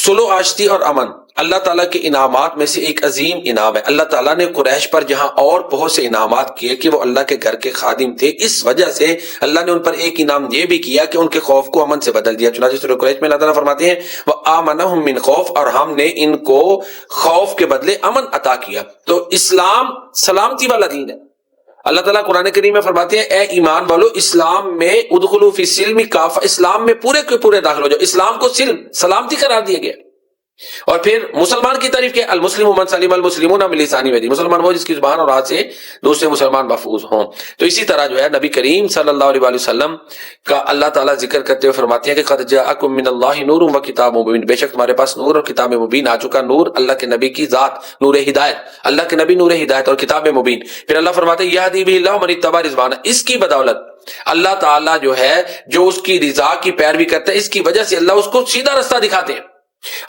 صلح آشتی اور امن اللہ تعالیٰ کے انعامات میں سے ایک عظیم انعام ہے۔ اللہ تعالیٰ نے قریش پر جہاں اور بہت سے انعامات کیے کہ وہ اللہ کے گھر کے خادم تھے، اس وجہ سے اللہ نے ان پر ایک انعام یہ بھی کیا کہ ان کے خوف کو امن سے بدل دیا۔ چنانچہ سورہ قریش میں اللہ تعالیٰ فرماتے ہیں وَآمَنَهُم مِّن خوف، اور ہم نے ان کو خوف کے بدلے امن عطا کیا۔ تو اسلام سلامتی والا دین ہے۔ اللہ تعالیٰ قرآن کریم میں فرماتے ہیں اے ایمان والو، اسلام میں ادخلوا فی السلم کافہ، اسلام میں پورے کے پورے داخل ہو جاؤ۔ اسلام کو سلم سلامتی قرار دیا گیا۔ اور پھر مسلمان کی تعریف کیا، المسلم من سلم المسلمون من لسانہ و یدہ، مسلمان وہ جس کی زبان اور ہاتھ سے دوسرے مسلمان محفوظ ہوں۔ تو اسی طرح جو ہے نبی کریم صلی اللہ علیہ وآلہ وسلم کا اللہ تعالیٰ ذکر کرتے ہوئے فرماتے ہیں کہ قد جاءکم من اللہ نور و کتاب مبین، بے شک تمہارے پاس نور اور کتاب مبین آ چکا۔ نور اللہ کے نبی کی ذات، نور ہدایت، اللہ کے نبی نور ہدایت اور کتاب مبین۔ پھر اللہ فرماتے ہیں یہدی بہ اللہ من اتبع رضوانہ، اس کی بدولت اللہ تعالیٰ جو ہے جو اس کی رضا کی پیروی کرتا ہے، اس کی وجہ سے اللہ اس کو سیدھا رستہ دکھاتے ہیں۔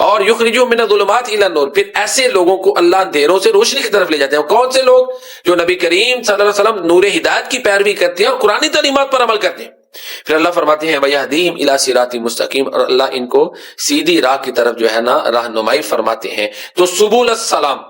اور یخرجون من الظلمات الی النور، پھر ایسے لوگوں کو اللہ اندھیروں سے روشنی کی طرف لے جاتے ہیں۔ کون سے لوگ؟ جو نبی کریم صلی اللہ علیہ وسلم نور ہدایت کی پیروی کرتے ہیں اور قرآنی تعلیمات پر عمل کرتے ہیں۔ پھر اللہ فرماتے ہیں وَيَهْدِيهِمْ إِلَى صِرَاطٍ مُسْتَقِيمٍ، اور اللہ ان کو سیدھی راہ کی طرف جو ہے نا رہنمائی فرماتے ہیں۔ تو سبل السلام،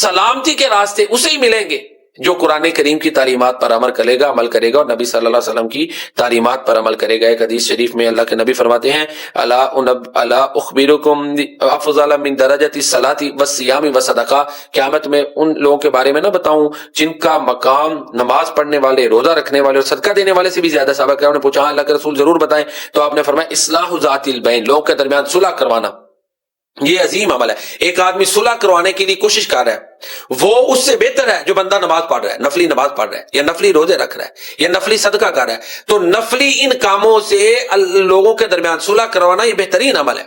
سلامتی کے راستے اسے ہی ملیں گے جو قرآن کریم کی تعلیمات پر عمل کرے گا اور نبی صلی اللہ علیہ وسلم کی تعلیمات پر عمل کرے گا۔ ایک حدیث شریف میں اللہ کے نبی فرماتے ہیں الا اخبرکم افضل من درجۃ الصلاۃ والصیام والصدقہ، قیامت میں ان لوگوں کے بارے میں نہ بتاؤں جن کا مقام نماز پڑھنے والے، روزہ رکھنے والے اور صدقہ دینے والے سے بھی زیادہ۔ صحابہ کرام نے پوچھا اللہ کے رسول ضرور بتائیں، تو آپ نے فرمایا اصلاح ذات البین، لوگوں کے درمیان صلح کروانا، یہ عظیم عمل ہے۔ ایک آدمی صلح کروانے کے لیے کوشش کر رہا ہے، وہ اس سے بہتر ہے جو بندہ نماز پڑھ رہا ہے، نفلی نماز پڑھ رہا ہے یا نفلی روزے رکھ رہا ہے یا نفلی صدقہ کر رہا ہے۔ تو نفلی ان کاموں سے لوگوں کے درمیان صلح کروانا یہ بہترین عمل ہے۔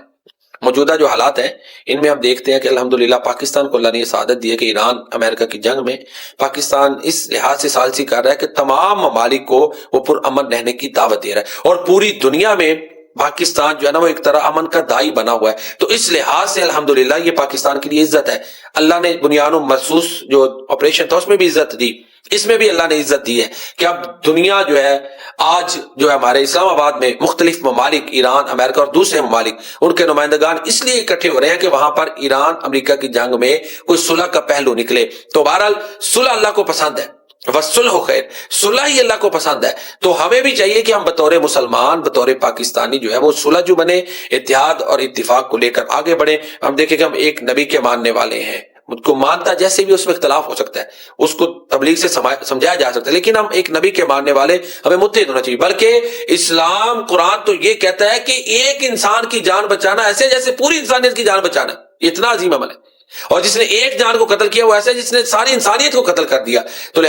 موجودہ جو حالات ہیں ان میں ہم دیکھتے ہیں کہ الحمدللہ پاکستان کو اللہ نے یہ سعادت دی ہے کہ ایران امریکہ کی جنگ میں پاکستان اس لحاظ سے ثالثی کر رہا ہے کہ تمام ممالک کو وہ پرامن رہنے کی دعوت دے رہا ہے، اور پوری دنیا میں پاکستان جو ہے نا وہ ایک طرح امن کا دائی بنا ہوا ہے۔ تو اس لحاظ سے الحمدللہ یہ پاکستان کے لیے عزت ہے۔ اللہ نے بنیان محسوس جو آپریشن تھا اس میں بھی عزت دی، اس میں بھی اللہ نے عزت دی ہے کہ اب دنیا جو ہے آج جو ہے ہمارے اسلام آباد میں مختلف ممالک، ایران، امریکہ اور دوسرے ممالک، ان کے نمائندگان اس لیے اکٹھے ہو رہے ہیں کہ وہاں پر ایران امریکہ کی جنگ میں کوئی صلح کا پہلو نکلے۔ تو بہرحال صلح اللہ کو پسند ہے، وَالصُّلْحُ خیر، صلح ہی اللہ کو پسند ہے۔ تو ہمیں بھی چاہیے کہ ہم بطور مسلمان، بطور پاکستانی جو ہے وہ صلح جو بنے، اتحاد اور اتفاق کو لے کر آگے بڑھیں۔ ہم دیکھیں کہ ہم ایک نبی کے ماننے والے ہیں، اس کو مانتا جیسے بھی اس میں اختلاف ہو سکتا ہے، اس کو تبلیغ سے سمجھایا جا سکتا ہے، لیکن ہم ایک نبی کے ماننے والے، ہمیں متحد ہونا چاہیے۔ بلکہ اسلام قرآن تو یہ کہتا ہے کہ ایک انسان کی جان بچانا ایسے جیسے پوری انسانیت کی جان بچانا، یہ اتنا عظیم عمل ہے۔ اور جس نے ایک جان کو قتل کیا وہ ایسے جس نے ساری انسانیت کو قتل کر دیا۔ تو